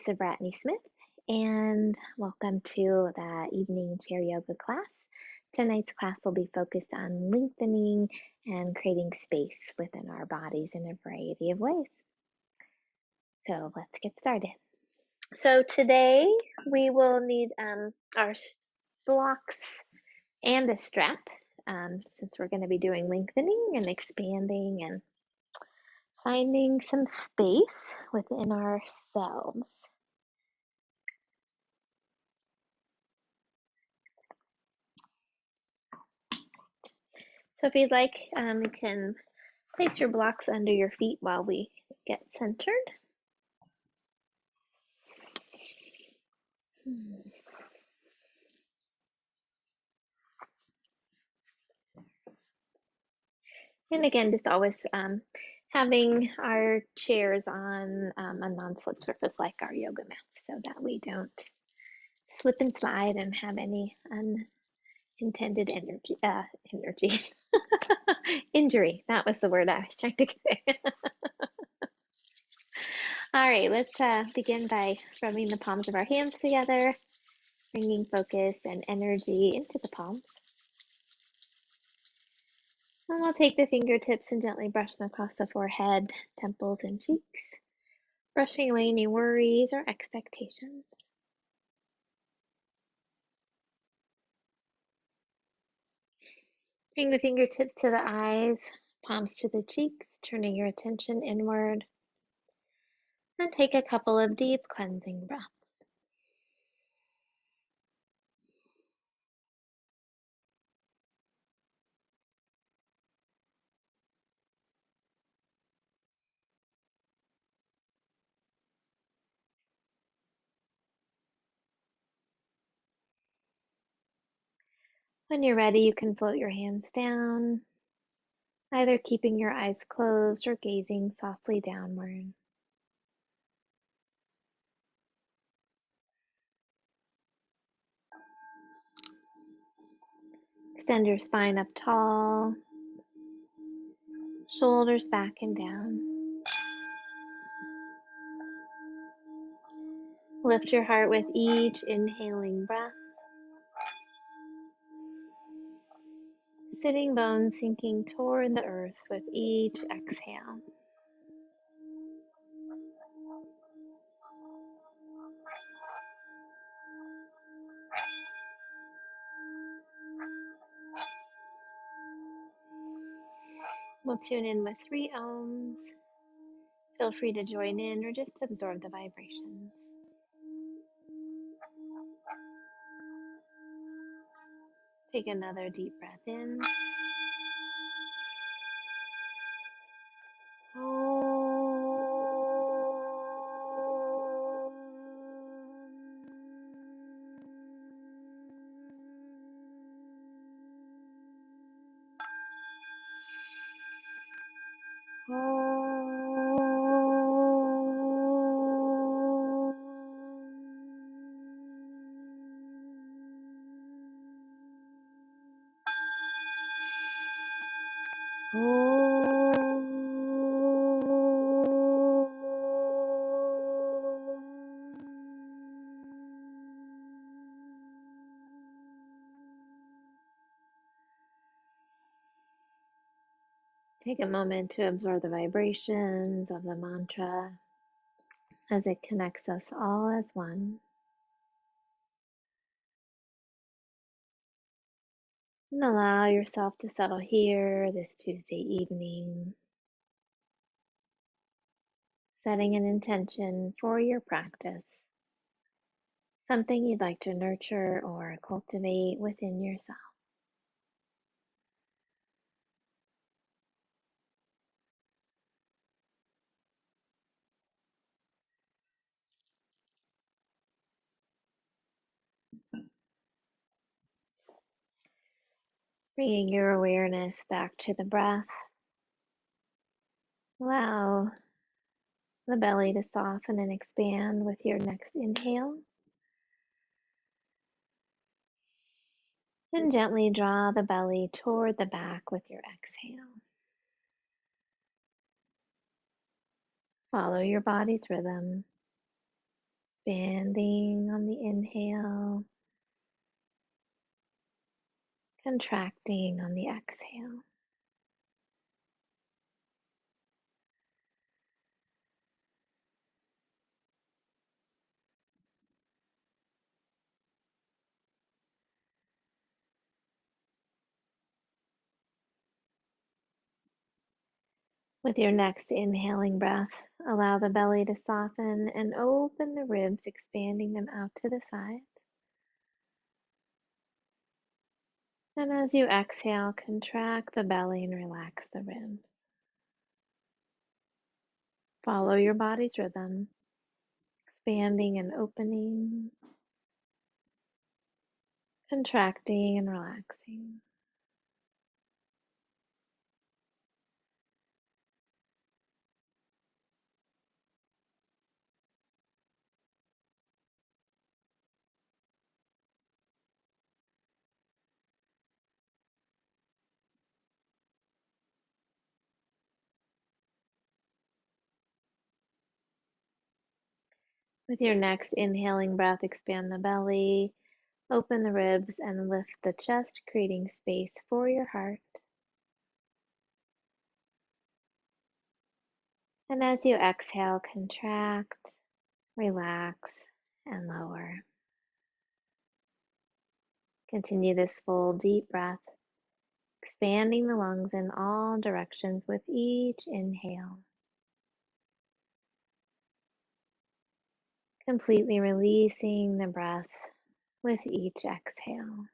Lisa Vratny-Smith, and welcome to the evening chair yoga class. Tonight's class will be focused on lengthening and creating space within our bodies in a variety of ways. So let's get started. So today we will need our blocks and a strap, since we're going to be doing lengthening and expanding and finding some space within ourselves. So if you'd like, you can place your blocks under your feet while we get centered. And again, just always having our chairs on a non-slip surface like our yoga mat so that we don't slip and slide and have any unintended injury. That was the word I was trying to say. All right, let's begin by rubbing the palms of our hands together, bringing focus and energy into the palms. And we'll take the fingertips and gently brush them across the forehead, temples, and cheeks, brushing away any worries or expectations. Bring the fingertips to the eyes, palms to the cheeks, turning your attention inward. And take a couple of deep cleansing breaths. When you're ready, you can float your hands down, either keeping your eyes closed or gazing softly downward. Extend your spine up tall, shoulders back and down. Lift your heart with each inhaling breath. Sitting bones sinking toward the earth with each exhale. We'll tune in with 3 ohms. Feel free to join in or just absorb the vibrations. Take another deep breath in. Take a moment to absorb the vibrations of the mantra as it connects us all as one. And allow yourself to settle here this Tuesday evening, setting an intention for your practice, something you'd like to nurture or cultivate within yourself. Bringing your awareness back to the breath. Allow the belly to soften and expand with your next inhale. And gently draw the belly toward the back with your exhale. Follow your body's rhythm. Expanding on the inhale, contracting on the exhale. With your next inhaling breath, allow the belly to soften and open the ribs, expanding them out to the sides. And as you exhale, contract the belly and relax the ribs. Follow your body's rhythm, expanding and opening, contracting and relaxing. With your next inhaling breath, expand the belly, open the ribs, and lift the chest, creating space for your heart. And as you exhale, contract, relax, and lower. Continue this full deep breath, expanding the lungs in all directions with each inhale. Completely releasing the breath with each exhale.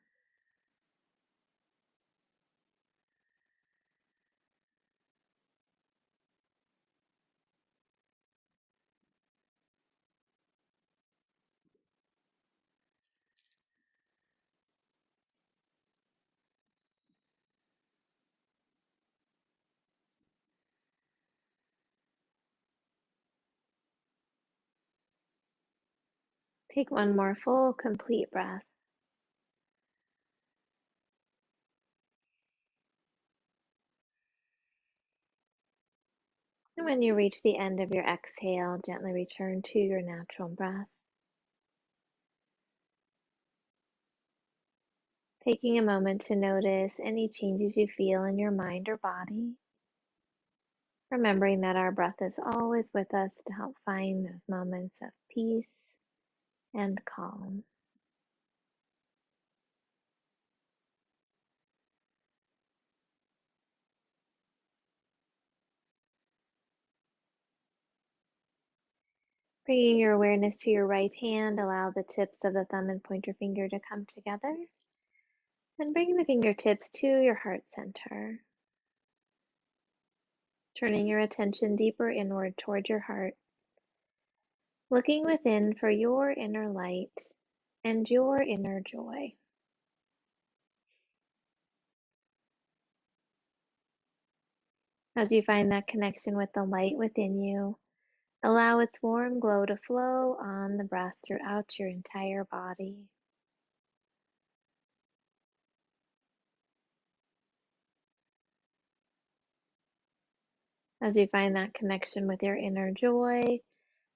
Take one more full, complete breath. And when you reach the end of your exhale, gently return to your natural breath. Taking a moment to notice any changes you feel in your mind or body. Remembering that our breath is always with us to help find those moments of peace and calm. Bringing your awareness to your right hand, allow the tips of the thumb and pointer finger to come together. And bring the fingertips to your heart center. Turning your attention deeper inward toward your heart. Looking within for your inner light and your inner joy. As you find that connection with the light within you, allow its warm glow to flow on the breath throughout your entire body. As you find that connection with your inner joy,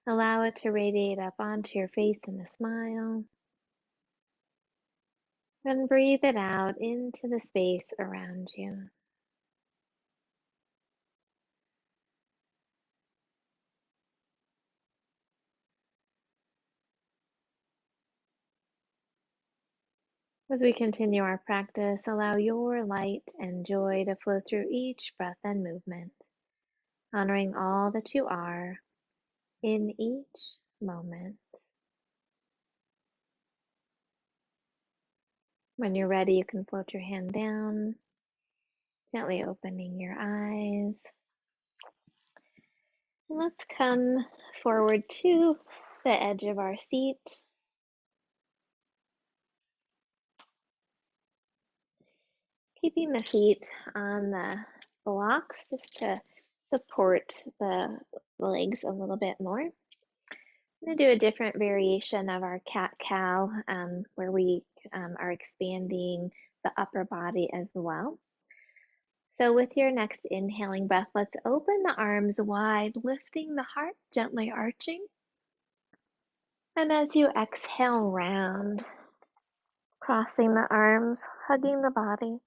allow it to radiate up onto your face in a smile. Then breathe it out into the space around you. As we continue our practice, allow your light and joy to flow through each breath and movement, honoring all that you are in each moment. When you're ready, you can float your hand down, gently opening your eyes. And let's come forward to the edge of our seat. Keeping the feet on the blocks just to support the legs a little bit more. I'm going to do a different variation of our cat-cow where we are expanding the upper body as well. So with your next inhaling breath, let's open the arms wide, lifting the heart, gently arching. And as you exhale, round, crossing the arms, hugging the body.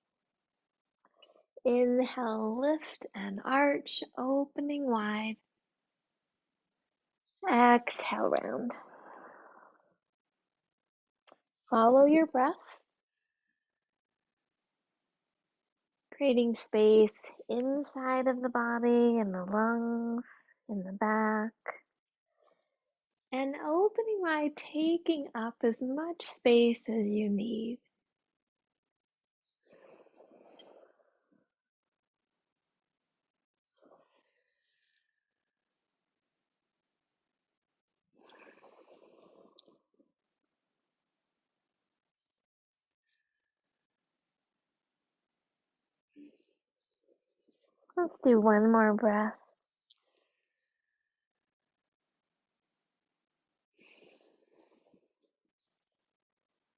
Inhale, lift and arch, opening wide. Exhale, round. Follow your breath, creating space inside of the body, in the lungs, in the back. And opening wide, taking up as much space as you need. Let's do one more breath.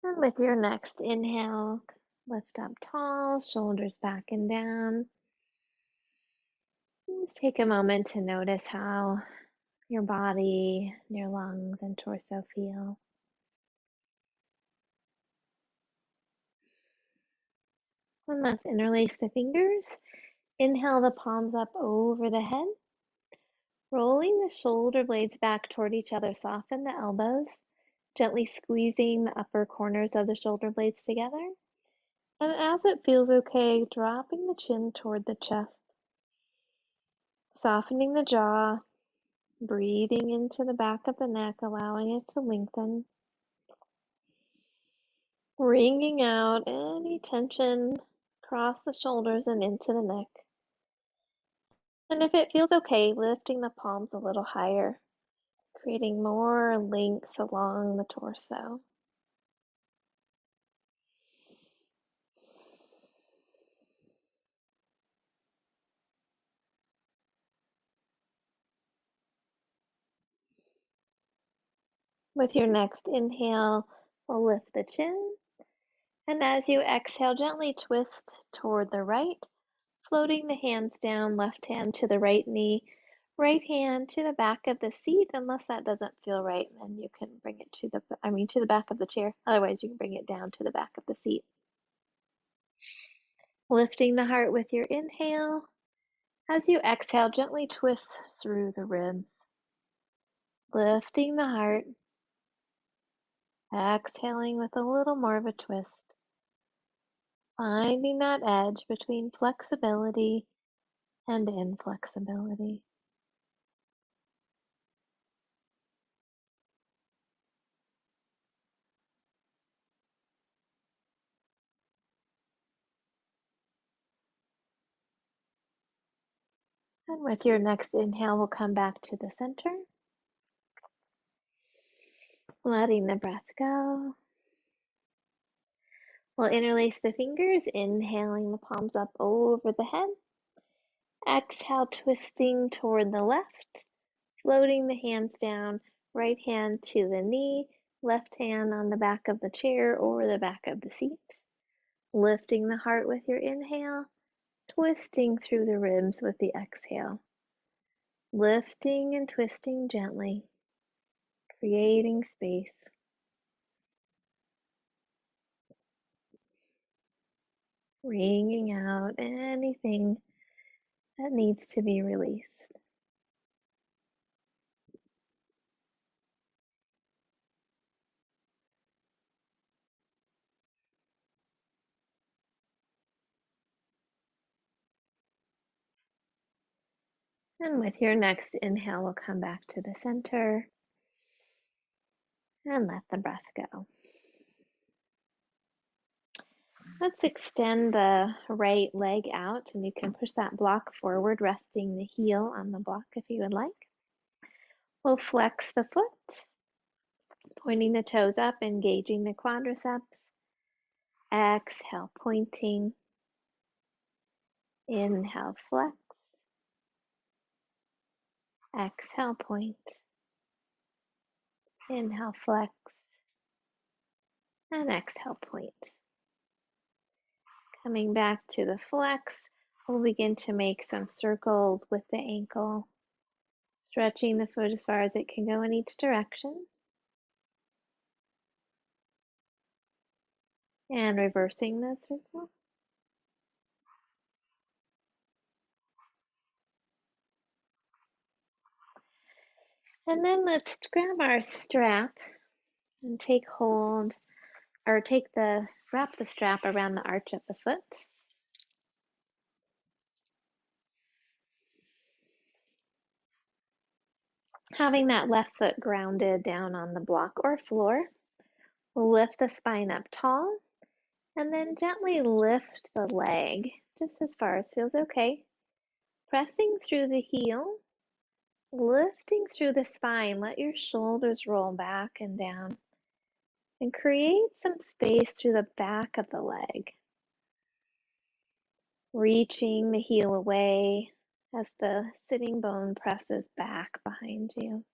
And with your next inhale, lift up tall, shoulders back and down. Just take a moment to notice how your body, your lungs, and torso feel. And let's interlace the fingers. Inhale the palms up over the head. Rolling the shoulder blades back toward each other, soften the elbows, gently squeezing the upper corners of the shoulder blades together. And as it feels okay, dropping the chin toward the chest, softening the jaw, breathing into the back of the neck, allowing it to lengthen, wringing out any tension across the shoulders and into the neck. And if it feels okay, lifting the palms a little higher, creating more length along the torso. With your next inhale, we'll lift the chin. And as you exhale, gently twist toward the right, floating the hands down, left hand to the right knee, right hand to the back of the seat. Unless that doesn't feel right, then you can bring it to the back of the chair. Otherwise, you can bring it down to the back of the seat. Lifting the heart with your inhale. As you exhale, gently twist through the ribs. Lifting the heart. Exhaling with a little more of a twist. Finding that edge between flexibility and inflexibility. And with your next inhale, we'll come back to the center. Letting the breath go. We'll interlace the fingers, inhaling the palms up over the head. Exhale, twisting toward the left, floating the hands down, right hand to the knee, left hand on the back of the chair or the back of the seat. Lifting the heart with your inhale, twisting through the ribs with the exhale. Lifting and twisting gently, creating space. Wringing out anything that needs to be released. And with your next inhale, we'll come back to the center and let the breath go. Let's extend the right leg out, and you can push that block forward, resting the heel on the block if you would like. We'll flex the foot, pointing the toes up, engaging the quadriceps. Exhale, pointing. Inhale, flex. Exhale, point. Inhale, flex. And exhale, point. Coming back to the flex, we'll begin to make some circles with the ankle, stretching the foot as far as it can go in each direction. And reversing the circle. And then let's grab our strap and wrap the strap around the arch of the foot. Having that left foot grounded down on the block or floor, we'll lift the spine up tall and then gently lift the leg just as far as feels okay. Pressing through the heel, lifting through the spine, let your shoulders roll back and down and create some space through the back of the leg. Reaching the heel away as the sitting bone presses back behind you.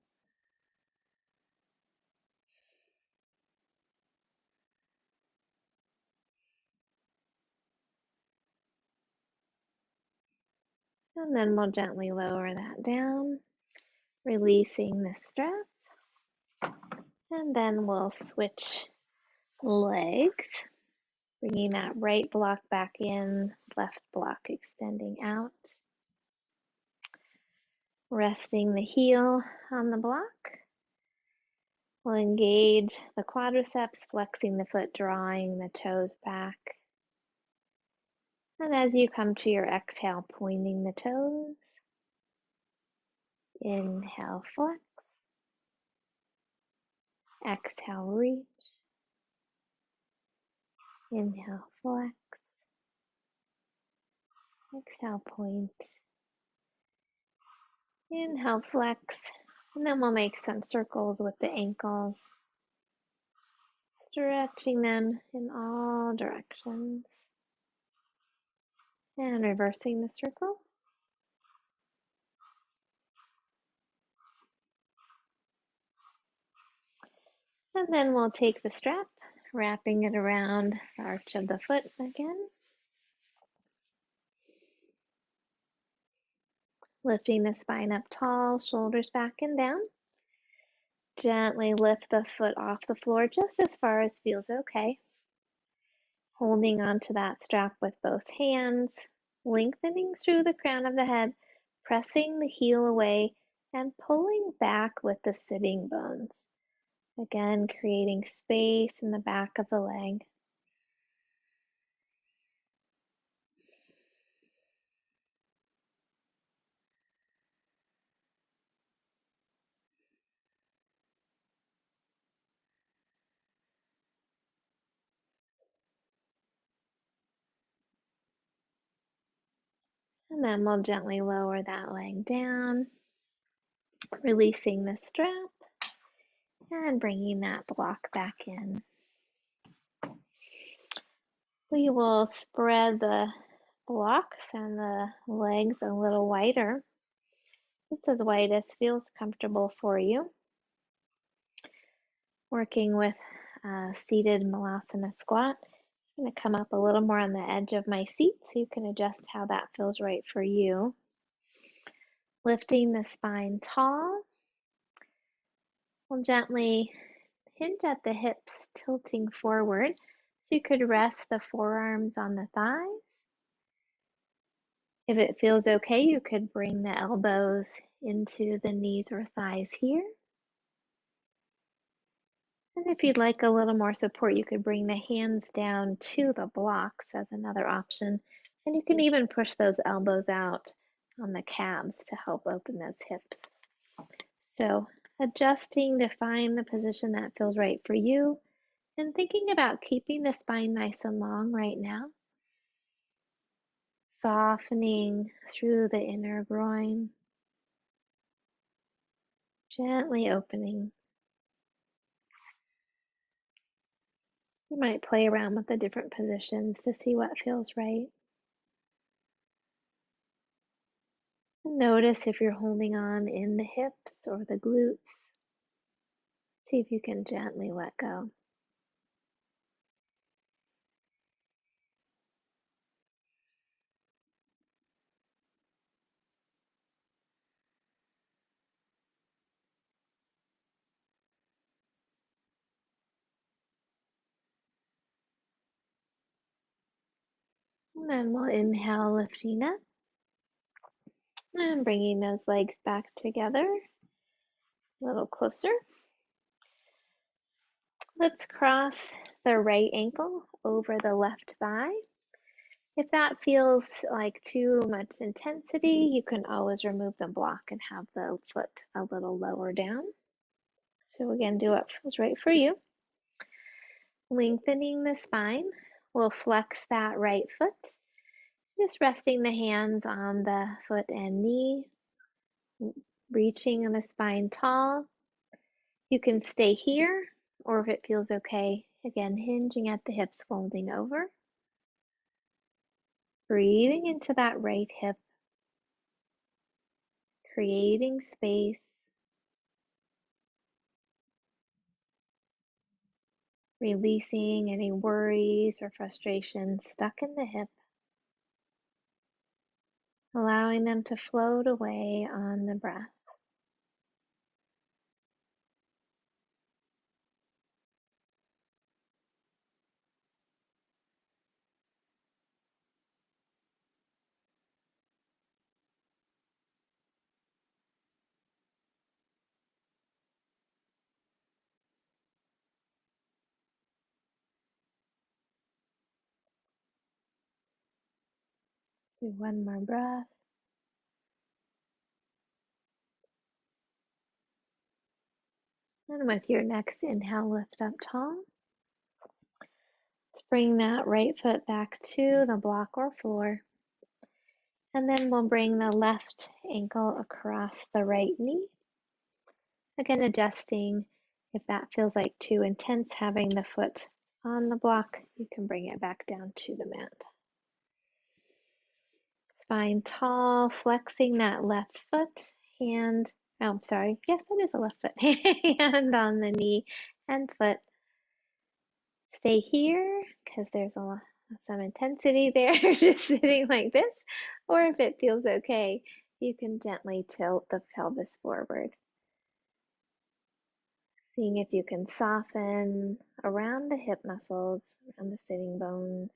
And then we'll gently lower that down, releasing the strap. And then we'll switch legs, bringing that right block back in, left block extending out. Resting the heel on the block. We'll engage the quadriceps, flexing the foot, drawing the toes back. And as you come to your exhale, pointing the toes. Inhale, flex. Exhale, reach. Inhale, flex. Exhale, point. Inhale, flex. And then we'll make some circles with the ankles, stretching them in all directions. And reversing the circles. And then we'll take the strap, wrapping it around the arch of the foot again. Lifting the spine up tall, shoulders back and down. Gently lift the foot off the floor just as far as feels okay. Holding onto that strap with both hands, lengthening through the crown of the head, pressing the heel away and pulling back with the sitting bones. Again, creating space in the back of the leg. And then we'll gently lower that leg down, releasing the strap and bringing that block back in. We will spread the blocks and the legs a little wider, just as wide as feels comfortable for you. Working with a seated Melasana squat. I'm going to come up a little more on the edge of my seat so you can adjust how that feels right for you. Lifting the spine tall. We'll gently hinge at the hips, tilting forward. So you could rest the forearms on the thighs. If it feels okay, you could bring the elbows into the knees or thighs here. And if you'd like a little more support, you could bring the hands down to the blocks as another option. And you can even push those elbows out on the calves to help open those hips. So adjusting to find the position that feels right for you and thinking about keeping the spine nice and long right now. Softening through the inner groin. Gently opening. You might play around with the different positions to see what feels right. Notice if you're holding on in the hips or the glutes. See if you can gently let go. And then we'll inhale, lifting up and bringing those legs back together a little closer. Let's cross the right ankle over the left thigh. If that feels like too much intensity, you can always remove the block and have the foot a little lower down. So again, do what feels right for you. Lengthening the spine, we'll flex that right foot, just resting the hands on the foot and knee, reaching the spine tall. You can stay here, or if it feels okay, again, hinging at the hips, folding over. Breathing into that right hip, creating space. Releasing any worries or frustrations stuck in the hip, allowing them to float away on the breath. Do one more breath. And with your next inhale, lift up tall. Let's bring that right foot back to the block or floor. And then we'll bring the left ankle across the right knee. Again, adjusting. If that feels like too intense, having the foot on the block, you can bring it back down to the mat. Spine tall, flexing that left foot, hand, oh, sorry, yes, it is a left foot, hand on the knee and foot. Stay here because there's some intensity there, just sitting like this, or if it feels okay, you can gently tilt the pelvis forward. Seeing if you can soften around the hip muscles, around the sitting bones.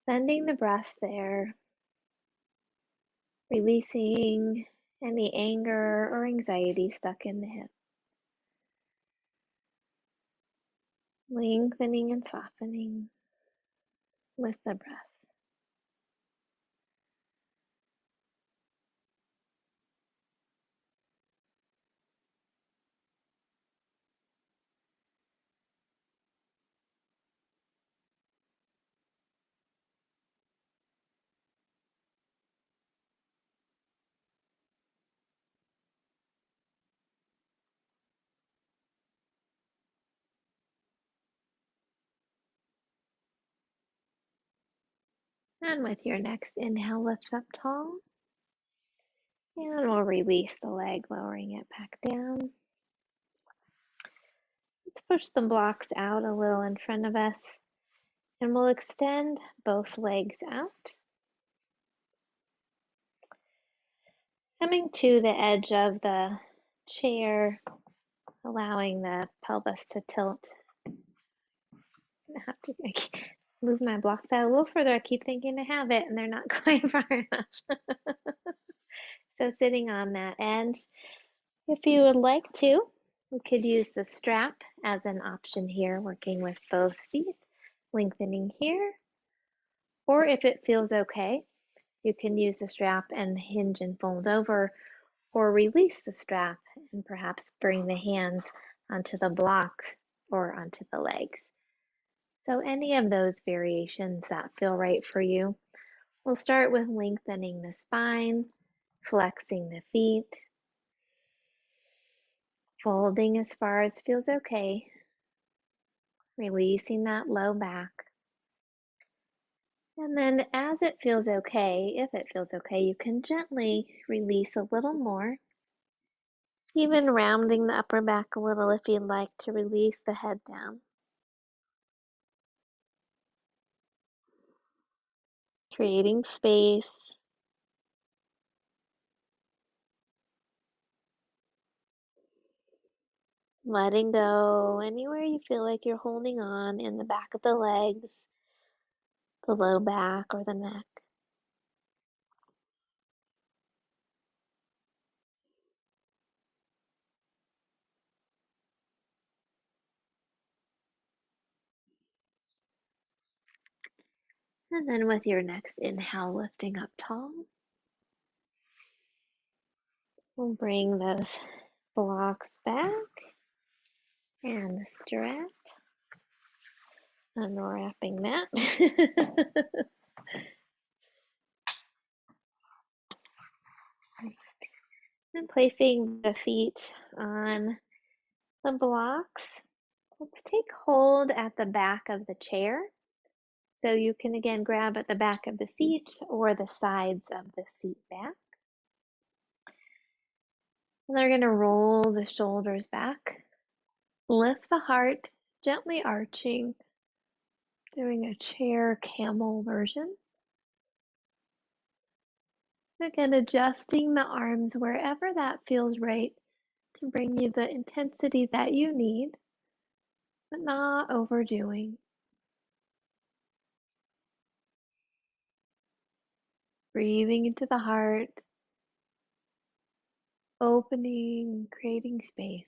Sending the breath there. Releasing any anger or anxiety stuck in the hip. Lengthening and softening with the breath. And with your next inhale, lift up tall. And we'll release the leg, lowering it back down. Let's push the blocks out a little in front of us. And we'll extend both legs out. Coming to the edge of the chair, allowing the pelvis to tilt. I have to move my blocks out a little further. I keep thinking I have it, and they're not going far enough. So sitting on that edge. If you would like to, we could use the strap as an option here, working with both feet, lengthening here. Or if it feels okay, you can use the strap and hinge and fold over, or release the strap and perhaps bring the hands onto the blocks or onto the legs. So any of those variations that feel right for you. We'll start with lengthening the spine, flexing the feet, folding as far as feels okay, releasing that low back. And then as it feels okay, if it feels okay, you can gently release a little more, even rounding the upper back a little if you'd like to release the head down. Creating space. Letting go anywhere you feel like you're holding on in the back of the legs, the low back or the neck. And then with your next inhale, lifting up tall, we'll bring those blocks back and the strap, unwrapping that. And placing the feet on the blocks. Let's take hold at the back of the chair. So you can again grab at the back of the seat or the sides of the seat back. And they're going to roll the shoulders back. Lift the heart, gently arching, doing a chair camel version. Again, adjusting the arms wherever that feels right to bring you the intensity that you need, but not overdoing. Breathing into the heart, opening, creating space.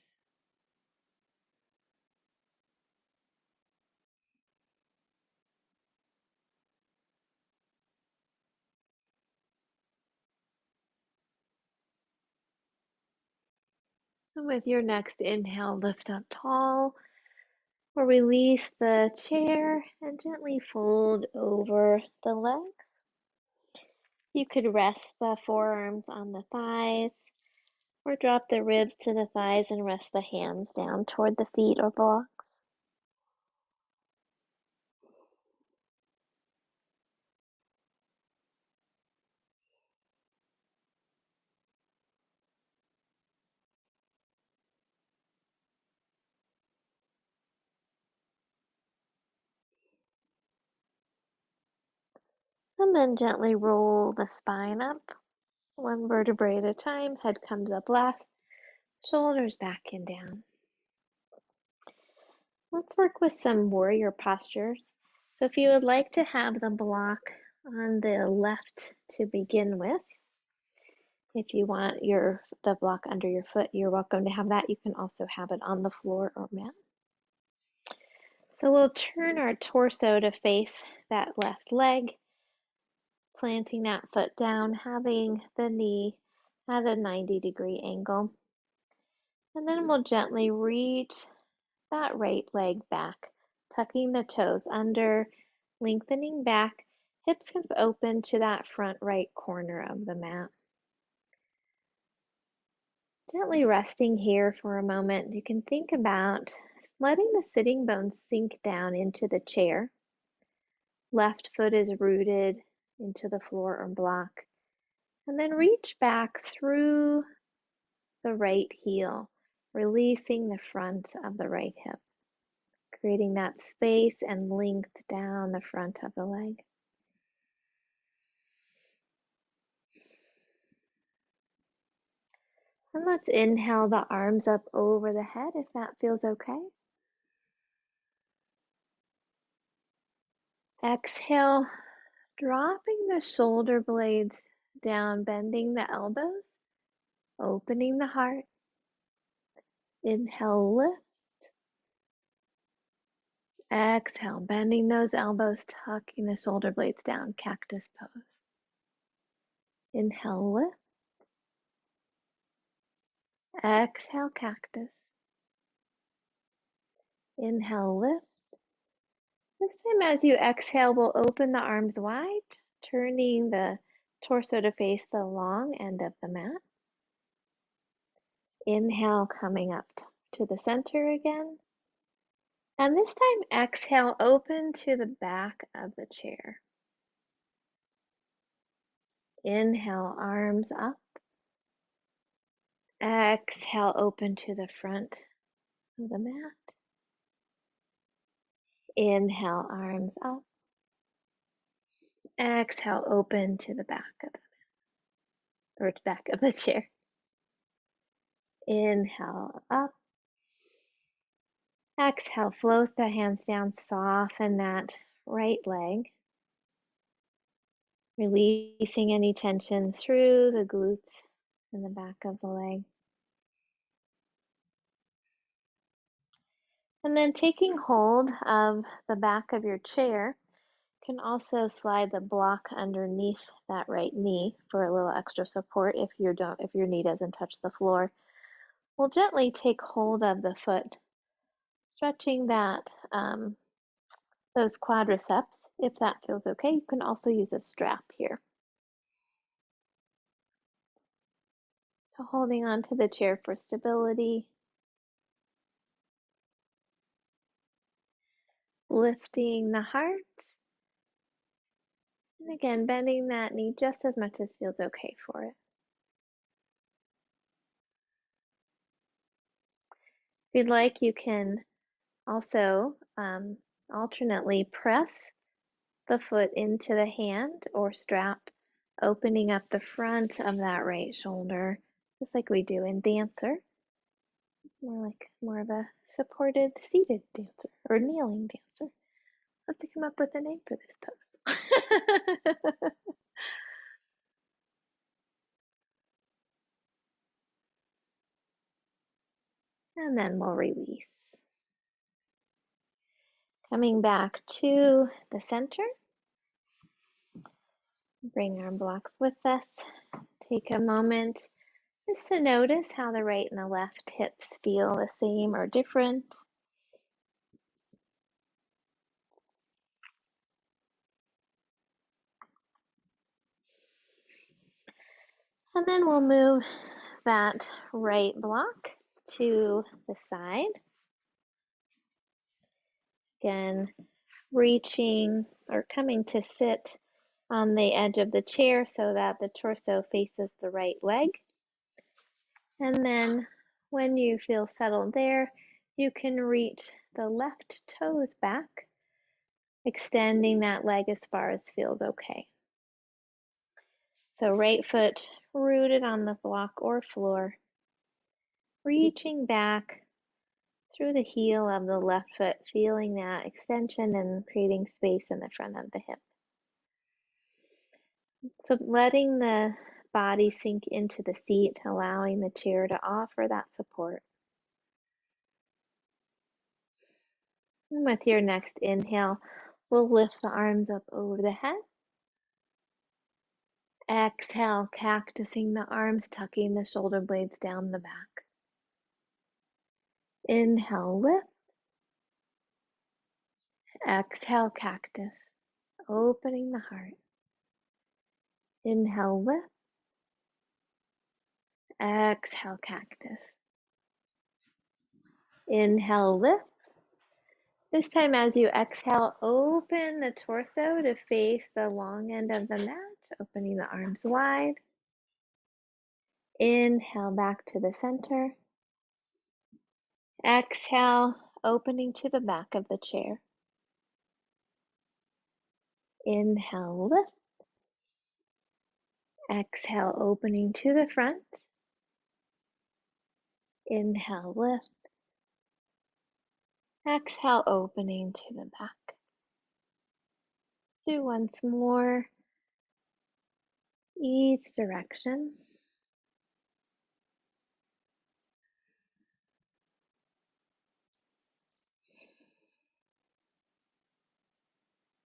And with your next inhale, lift up tall or release the chair and gently fold over the legs. You could rest the forearms on the thighs or drop the ribs to the thighs and rest the hands down toward the feet or blocks. And then gently roll the spine up, one vertebrae at a time. Head comes up left, shoulders back and down. Let's work with some warrior postures. So if you would like to have the block on the left to begin with, if you want the block under your foot, you're welcome to have that. You can also have it on the floor or mat. So we'll turn our torso to face that left leg, planting that foot down, having the knee at a 90-degree angle. And then we'll gently reach that right leg back, tucking the toes under, lengthening back, hips kind of open to that front right corner of the mat. Gently resting here for a moment, you can think about letting the sitting bones sink down into the chair. Left foot is rooted into the floor or block. And then reach back through the right heel, releasing the front of the right hip, creating that space and length down the front of the leg. And let's inhale the arms up over the head if that feels okay. Exhale, dropping the shoulder blades down, bending the elbows, opening the heart. Inhale, lift. Exhale, bending those elbows, tucking the shoulder blades down, cactus pose. Inhale, lift. Exhale, cactus. Inhale, lift. This time as you exhale, we'll open the arms wide, turning the torso to face the long end of the mat. Inhale, coming up to the center again. And this time, exhale, open to the back of the chair. Inhale, arms up. Exhale, open to the front of the mat. Inhale, arms up. Exhale, open to the back of the mat, or back of the chair. Inhale, up. Exhale, float the hands down, soften that right leg. Releasing any tension through the glutes and the back of the leg. And then taking hold of the back of your chair, you can also slide the block underneath that right knee for a little extra support if your knee doesn't touch the floor. We'll gently take hold of the foot, stretching those quadriceps. If that feels okay, you can also use a strap here. So holding onto the chair for stability. Lifting the heart. And again, bending that knee just as much as feels okay for it. If you'd like, you can also alternately press the foot into the hand or strap, opening up the front of that right shoulder, just like we do in dancer. It's more of a supported seated dancer or kneeling dancer. I'll have to come up with a name for this pose. And then we'll release. Coming back to the center. Bring our blocks with us. Take a moment just to notice how the right and the left hips feel the same or different. And then we'll move that right block to the side. Again, reaching or coming to sit on the edge of the chair so that the torso faces the right leg. And then when you feel settled there, you can reach the left toes back, extending that leg as far as feels okay. So right foot rooted on the block or floor, reaching back through the heel of the left foot, feeling that extension and creating space in the front of the hip. So letting the body sink into the seat, allowing the chair to offer that support. And with your next inhale, we'll lift the arms up over the head. Exhale, cactusing the arms, tucking the shoulder blades down the back. Inhale, lift. Exhale, cactus, opening the heart. Inhale, lift. Exhale, cactus. Inhale, lift. This time as you exhale, open the torso to face the long end of the mat, opening the arms wide. Inhale back to the center. Exhale, opening to the back of the chair. Inhale, lift. Exhale, opening to the front. Inhale, lift. Exhale, opening to the back. Do once more, each direction.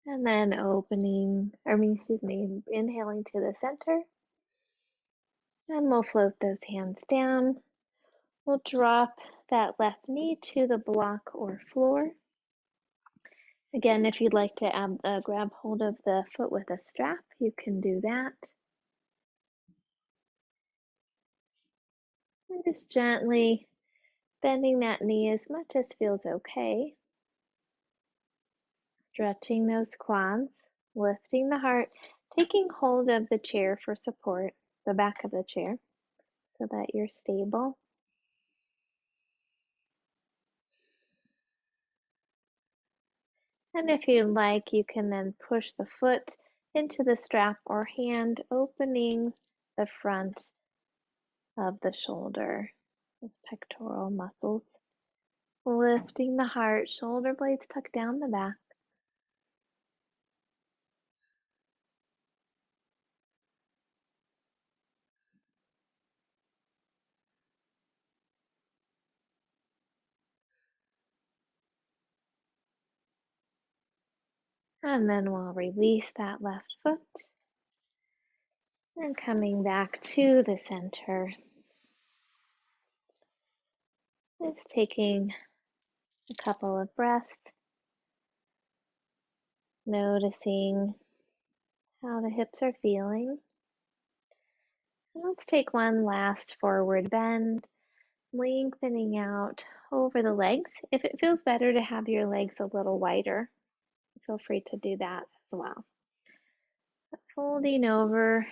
And then inhaling to the center. And we'll float those hands down. We'll drop that left knee to the block or floor. Again, if you'd like to grab hold of the foot with a strap, you can do that. And just gently bending that knee as much as feels okay. Stretching those quads, lifting the heart, taking hold of the chair for support, the back of the chair, so that you're stable. And if you'd like, you can then push the foot into the strap or hand, opening the front of the shoulder, those pectoral muscles. Lifting the heart, shoulder blades tucked down the back. And then we'll release that left foot and coming back to the center. Just taking a couple of breaths, noticing how the hips are feeling. And let's take one last forward bend, lengthening out over the legs. If it feels better to have your legs a little wider, feel free to do that as well. Folding over,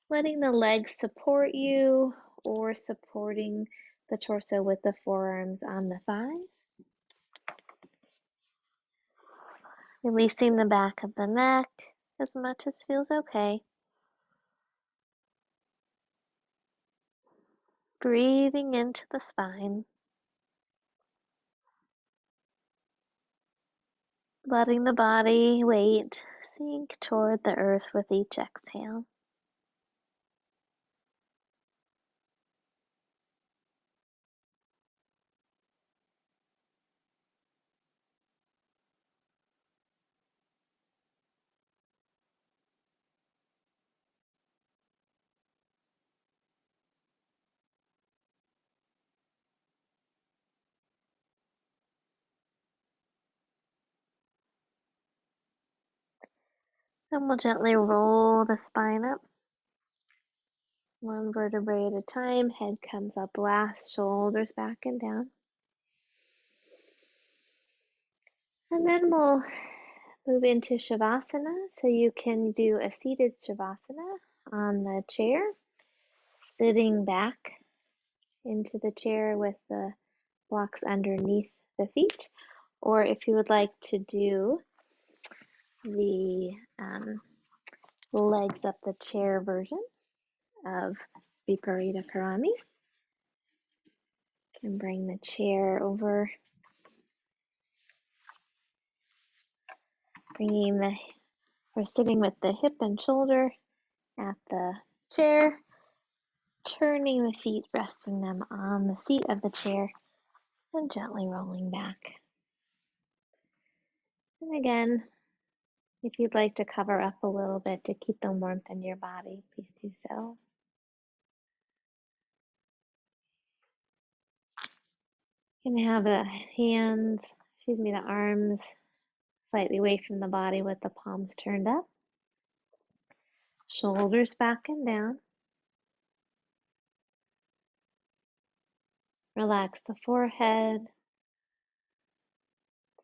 letting the legs support you or supporting the torso with the forearms on the thighs. Releasing the back of the neck as much as feels okay. Breathing into the spine. Letting the body weight sink toward the earth with each exhale. Then we'll gently roll the spine up, one vertebrae at a time. Head comes up last, shoulders back and down. And then we'll move into Shavasana. So you can do a seated Shavasana on the chair, sitting back into the chair with the blocks underneath the feet. Or if you would like to do the legs up the chair version of Viparita Karani, you can bring the chair over, we're sitting with the hip and shoulder at the chair, turning the feet, resting them on the seat of the chair, and gently rolling back. And again, if you'd like to cover up a little bit to keep the warmth in your body, please do so. You can have the arms slightly away from the body with the palms turned up. Shoulders back and down. Relax the forehead.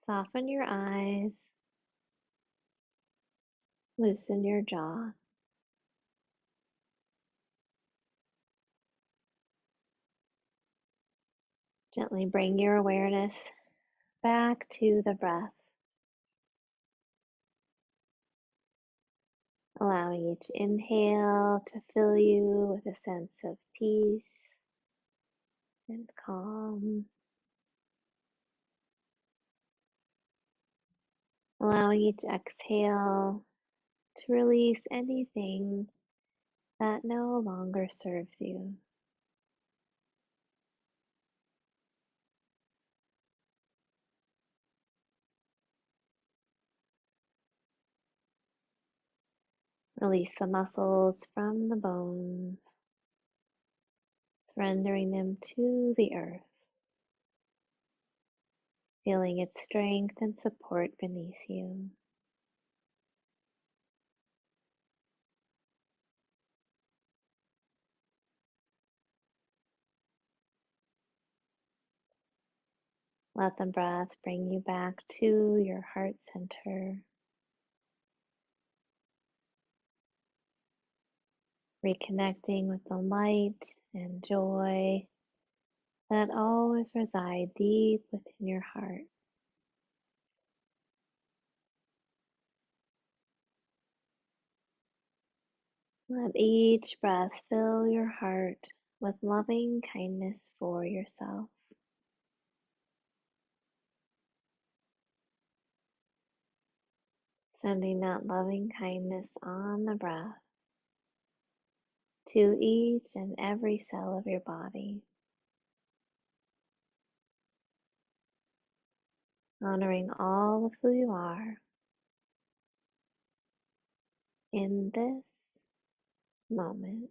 Soften your eyes. Loosen your jaw. Gently bring your awareness back to the breath. Allowing each inhale to fill you with a sense of peace and calm. Allowing each exhale to release anything that no longer serves you. Release the muscles from the bones, surrendering them to the earth, feeling its strength and support beneath you. Let the breath bring you back to your heart center, reconnecting with the light and joy that always reside deep within your heart. Let each breath fill your heart with loving kindness for yourself. Sending that loving kindness on the breath to each and every cell of your body, honoring all of who you are in this moment.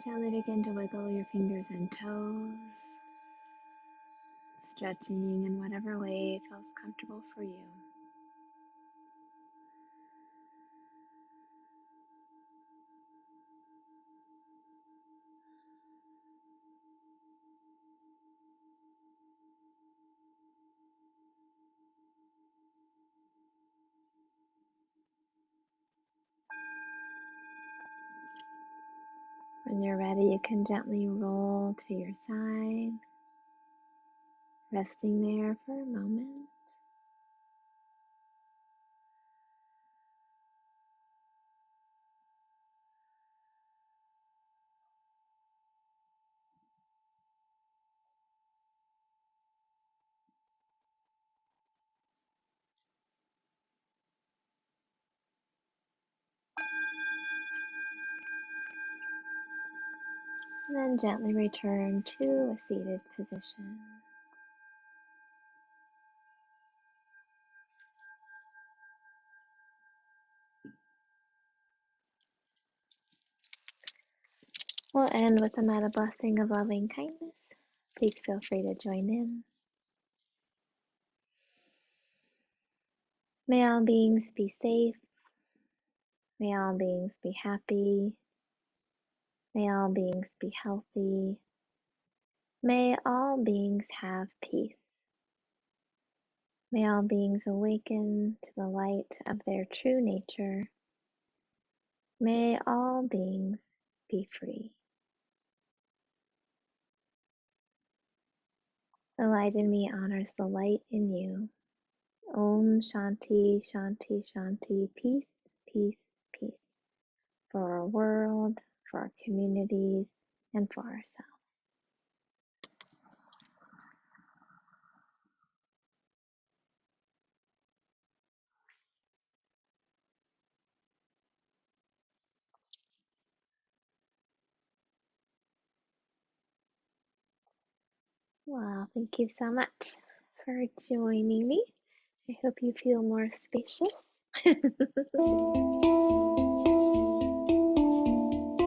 Gently begin to wiggle your fingers and toes, stretching in whatever way feels comfortable for you. When you're ready, you can gently roll to your side, resting there for a moment. And then gently return to a seated position. We'll end with a metta blessing of loving kindness. Please feel free to join in. May all beings be safe. May all beings be happy. May all beings be healthy. May all beings have peace. May all beings awaken to the light of their true nature. May all beings be free. The light in me honors the light in you. Om Shanti, Shanti, Shanti, peace, peace, peace. For our world, for our communities, and for ourselves. Well, thank you so much for joining me. I hope you feel more spacious.